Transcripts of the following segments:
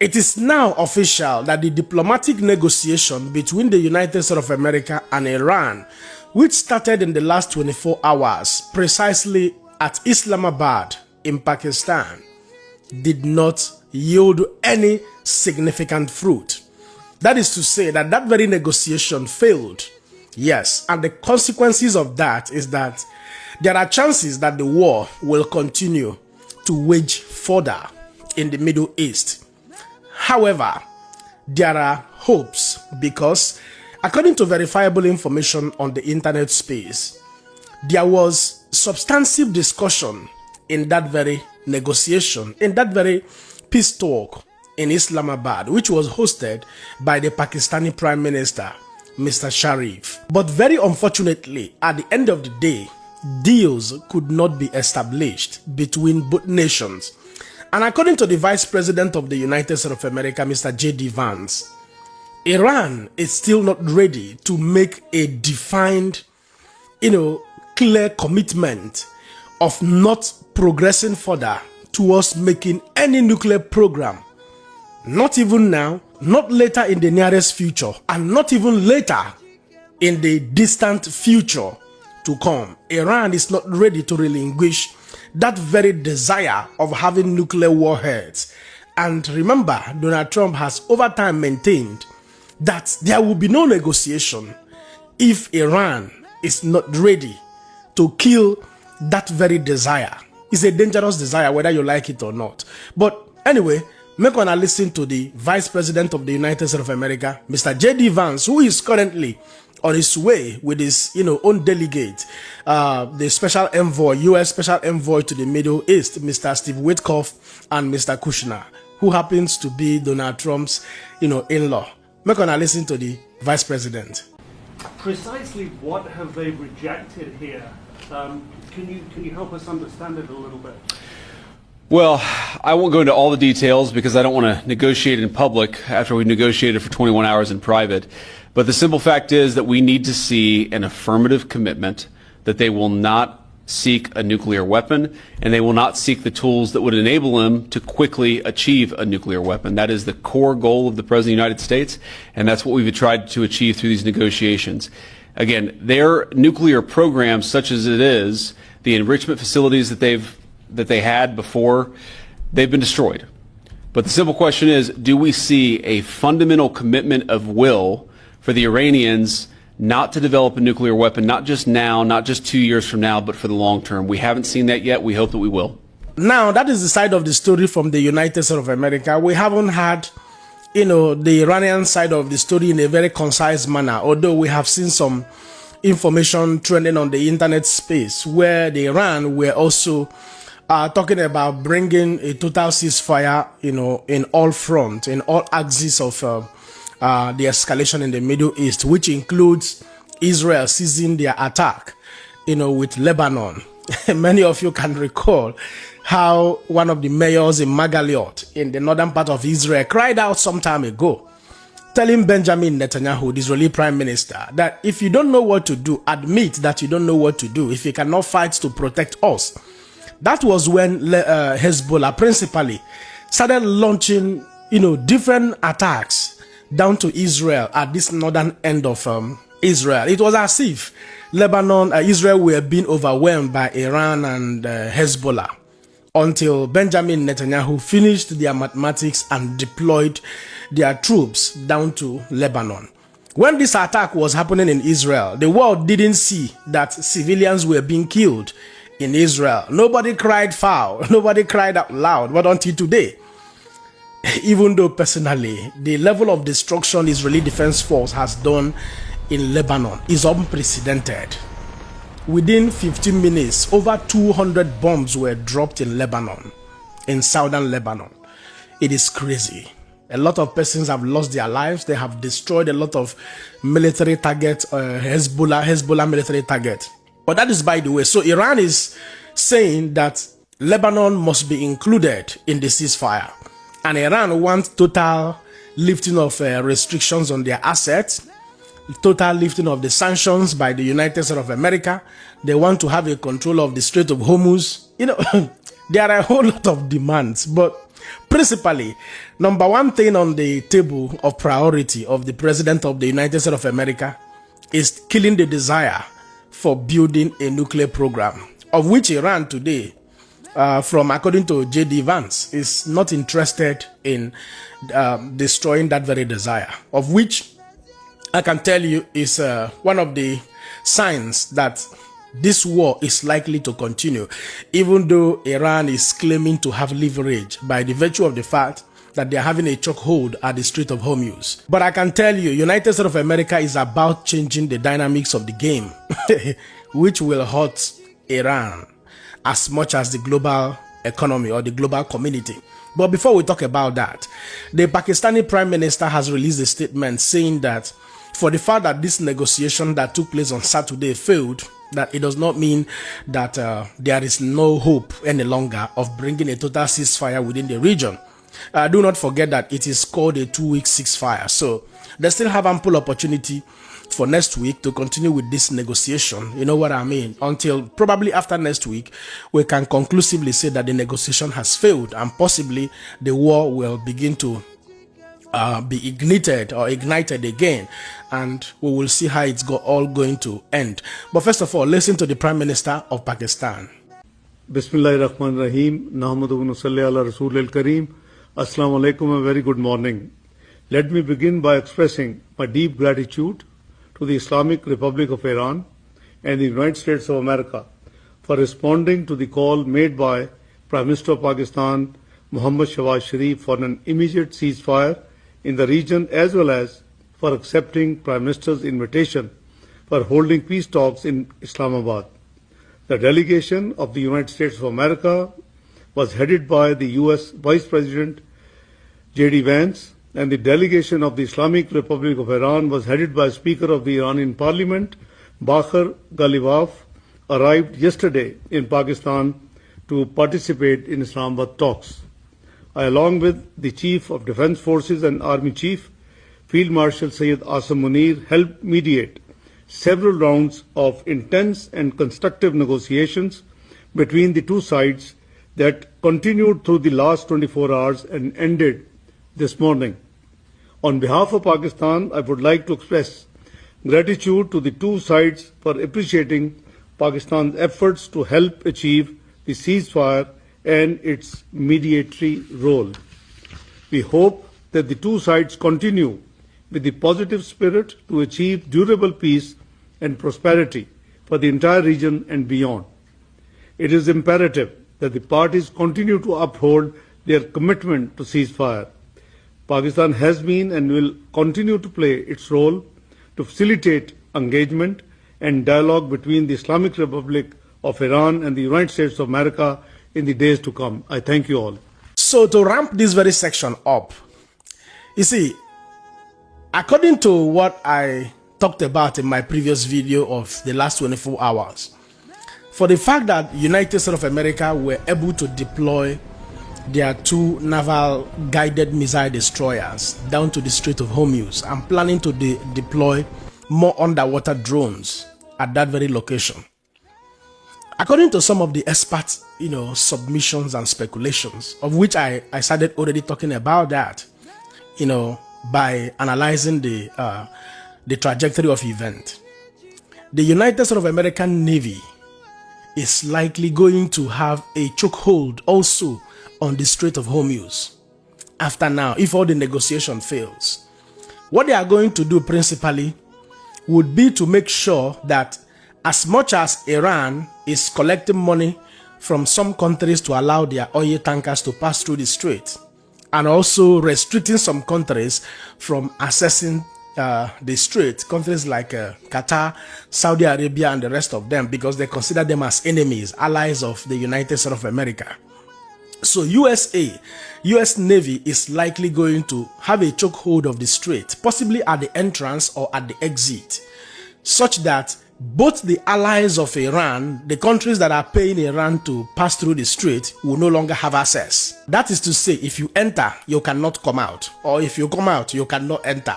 It is now official that the diplomatic negotiation between the United States of America and Iran, which started in the last 24 hours precisely at Islamabad in Pakistan, did not yield any significant fruit. That is to say that that very negotiation failed. Yes, and the consequences of that is that there are chances that the war will continue to wage further in the Middle East. However, there are hopes because, according to verifiable information on the internet space, there was substantive discussion in that very negotiation, in that very peace talk in Islamabad, which was hosted by the Pakistani Prime Minister, Mr. Sharif. But very unfortunately, at the end of the day, deals could not be established between both nations. And according to the Vice President of the United States of America, Mr. J.D. Vance, Iran is still not ready to make a defined, clear commitment of not progressing further towards making any nuclear program. Not even now, not later in the nearest future, and not even later in the distant future to come. Iran is not ready to relinquish that very desire of having nuclear warheads. And remember, Donald Trump has over time maintained that there will be no negotiation if Iran is not ready to kill that very desire. It's a dangerous desire, whether you like it or not. But anyway, make one listen to the Vice President of the United States of America, Mr. J.D. Vance, who is currently on his way with his own delegate, the special envoy, U.S. special envoy to the Middle East, Mr. Steve Witkoff and Mr. Kushner, who happens to be Donald Trump's in-law. Make one listen to the Vice President. Precisely what have they rejected here? Can you help us understand it a little bit? Well, I won't go into all the details because I don't want to negotiate in public after we negotiated for 21 hours in private. But the simple fact is that we need to see an affirmative commitment that they will not seek a nuclear weapon and they will not seek the tools that would enable them to quickly achieve a nuclear weapon. That is the core goal of the President of the United States, and that's what we've tried to achieve through these negotiations. Again, their nuclear program, such as it is, the enrichment facilities that they had before, they've been destroyed. But the simple question is, do we see a fundamental commitment of will for the Iranians not to develop a nuclear weapon, not just now, not just 2 years from now, but for the long term? We haven't seen that yet. We hope that we will. Now, that is the side of the story from the United States of America. We haven't had, the Iranian side of the story in a very concise manner, although we have seen some information trending on the internet space where the Iran were also talking about bringing a total ceasefire, in all fronts, in all axes of the escalation in the Middle East, which includes Israel ceasing their attack, with Lebanon. Many of you can recall how one of the mayors in Magaliot in the northern part of Israel cried out some time ago, telling Benjamin Netanyahu, the Israeli prime minister, that if you don't know what to do, admit that you don't know what to do. If you cannot fight to protect us. That was when Hezbollah principally started launching, different attacks down to Israel at this northern end of Israel. It was as if Israel were being overwhelmed by Iran and Hezbollah until Benjamin Netanyahu finished their mathematics and deployed their troops down to Lebanon. When this attack was happening in Israel, the world didn't see that civilians were being killed in Israel. Nobody cried foul, nobody cried out loud, but until today, even though personally, the level of destruction Israeli Defense Force has done in Lebanon is unprecedented. Within 15 minutes, over 200 bombs were dropped in Lebanon, in southern Lebanon. It is crazy. A lot of persons have lost their lives. They have destroyed a lot of military targets, Hezbollah military targets. But that is by the way. So Iran is saying that Lebanon must be included in the ceasefire. And Iran wants total lifting of restrictions on their assets, total lifting of the sanctions by the United States of America. They want to have a control of the Strait of Hormuz. There are a whole lot of demands, but Principally, number one thing on the table of priority of the President of the United States of America is killing the desire for building a nuclear program, of which Iran today, from according to J.D. Vance, is not interested in destroying that very desire, of which I can tell you is one of the signs that this war is likely to continue, even though Iran is claiming to have leverage by the virtue of the fact that they are having a chokehold at the Strait of Hormuz. But I can tell you, United States of America is about changing the dynamics of the game, which will hurt Iran as much as the global economy or the global community. But before we talk about that, the Pakistani Prime Minister has released a statement saying that for the fact that this negotiation that took place on Saturday failed, that it does not mean that there is no hope any longer of bringing a total ceasefire within the region. Do not forget that it is called a 2-week ceasefire. So they still have ample opportunity for next week to continue with this negotiation. You know what I mean? Until probably after next week, we can conclusively say that the negotiation has failed and possibly the war will begin to be ignited again, and we will see how it's all going to end. But first of all, listen to the Prime Minister of Pakistan. Bismillahirrahmanirrahim. Nahmadu wa nusalli ala Rasul al-Kareem. Assalamu alaikum, a very good morning. Let me begin by expressing my deep gratitude to the Islamic Republic of Iran and the United States of America for responding to the call made by Prime Minister of Pakistan, Muhammad Shahbaz Sharif, for an immediate ceasefire in the region, as well as for accepting Prime Minister's invitation for holding peace talks in Islamabad. The delegation of the United States of America was headed by the U.S. Vice President J.D. Vance, and the delegation of the Islamic Republic of Iran was headed by Speaker of the Iranian Parliament, Bakhar Ghalibaf, arrived yesterday in Pakistan to participate in Islamabad talks. I, along with the Chief of Defence Forces and Army Chief, Field Marshal Syed Asim Munir, helped mediate several rounds of intense and constructive negotiations between the two sides that continued through the last 24 hours and ended this morning. On behalf of Pakistan, I would like to express gratitude to the two sides for appreciating Pakistan's efforts to help achieve the ceasefire and its mediatory role. We hope that the two sides continue with the positive spirit to achieve durable peace and prosperity for the entire region and beyond. It is imperative that the parties continue to uphold their commitment to ceasefire. Pakistan has been and will continue to play its role to facilitate engagement and dialogue between the Islamic Republic of Iran and the United States of America in the days to come. I thank you all. So to ramp this very section up, you see, according to what I talked about in my previous video of the last 24 hours, for the fact that United States of America were able to deploy their two naval guided missile destroyers down to the Strait of Hormuz and planning to deploy more underwater drones at that very location. According to some of the experts, submissions and speculations, of which I started already talking about that, by analyzing the trajectory of event, the United States of American Navy is likely going to have a chokehold also on the Strait of Hormuz after now, if all the negotiation fails. What they are going to do principally would be to make sure that as much as Iran is collecting money from some countries to allow their oil tankers to pass through the strait, and also restricting some countries from accessing the strait, countries like Qatar, Saudi Arabia, and the rest of them, because they consider them as enemies, allies of the United States of America. So US Navy is likely going to have a chokehold of the strait, possibly at the entrance or at the exit, such that both the allies of Iran, the countries that are paying Iran to pass through the strait, will no longer have access. That is to say, if you enter, you cannot come out, or if you come out, you cannot enter.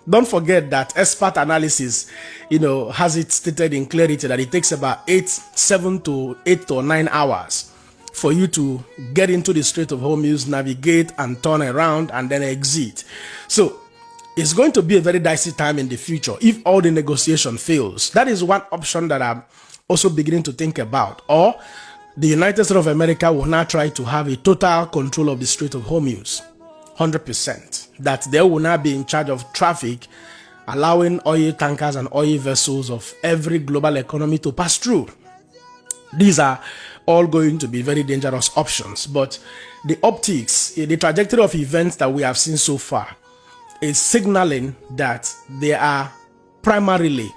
Don't forget that expert analysis, has it stated in clarity that it takes about 7 to 8 or 9 hours for you to get into the Strait of Hormuz, navigate and turn around and then exit. So it's going to be a very dicey time in the future if all the negotiation fails. That is one option that I'm also beginning to think about. Or the United States of America will now try to have a total control of the Strait of Hormuz, 100%. That they will now be in charge of traffic, allowing oil tankers and oil vessels of every global economy to pass through. These are all going to be very dangerous options, but the optics, the trajectory of events that we have seen so far is signaling that they are primarily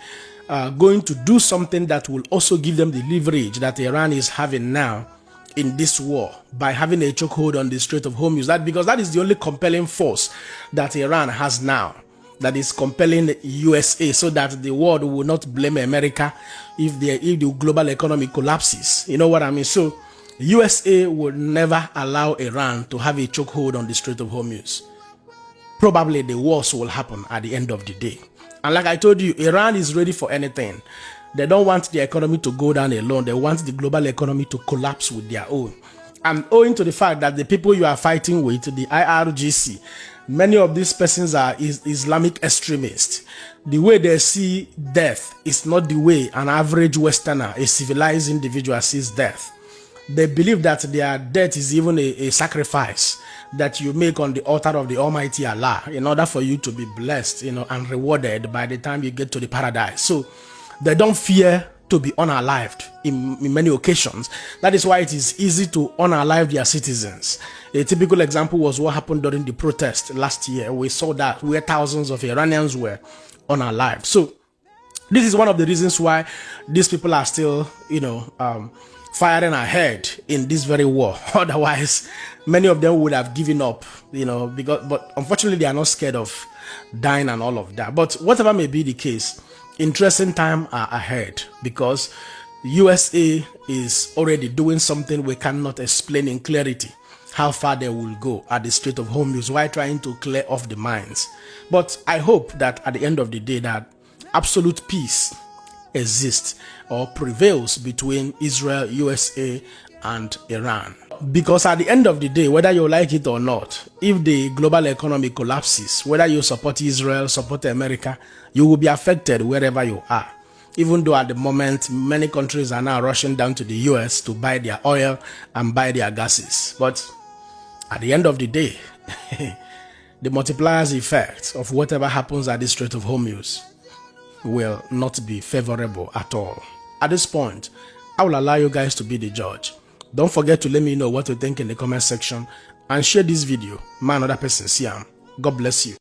going to do something that will also give them the leverage that Iran is having now in this war by having a chokehold on the Strait of Hormuz. Because that is the only compelling force that Iran has now, that is compelling the USA, so that the world will not blame America if the global economy collapses. You know what I mean? So USA will never allow Iran to have a chokehold on the Strait of Hormuz. Probably the worst will happen at the end of the day. And like I told you, Iran is ready for anything. They don't want the economy to go down alone. They want the global economy to collapse with their own. And owing to the fact that the people you are fighting with, the IRGC, many of these persons are Islamic extremists. The way they see death is not the way an average Westerner, a civilized individual, sees death. They believe that their death is even a sacrifice that you make on the altar of the Almighty Allah in order for you to be blessed, and rewarded by the time you get to the paradise. So they don't fear to be unalived in many occasions. That is why it is easy to unalive their citizens. A typical example was what happened during the protest last year. We saw that where thousands of Iranians were unalived. So this is one of the reasons why these people are still, firing ahead in this very war. Otherwise, many of them would have given up, but unfortunately they are not scared of dying and all of that. But whatever may be the case, interesting time are ahead, because USA is already doing something we cannot explain in clarity, how far they will go at the Strait of Hormuz while trying to clear off the mines. But I hope that at the end of the day that absolute peace exists or prevails between Israel, USA, and Iran. Because at the end of the day, whether you like it or not, if the global economy collapses, whether you support Israel, support America, you will be affected wherever you are. Even though at the moment, many countries are now rushing down to the US to buy their oil and buy their gases. But at the end of the day, the multipliers effect of whatever happens at the Strait of Hormuz will not be favorable at all. At this point, I will allow you guys to be the judge. Don't forget to let me know what you think in the comment section and share this video. Man, another person see him. God bless you.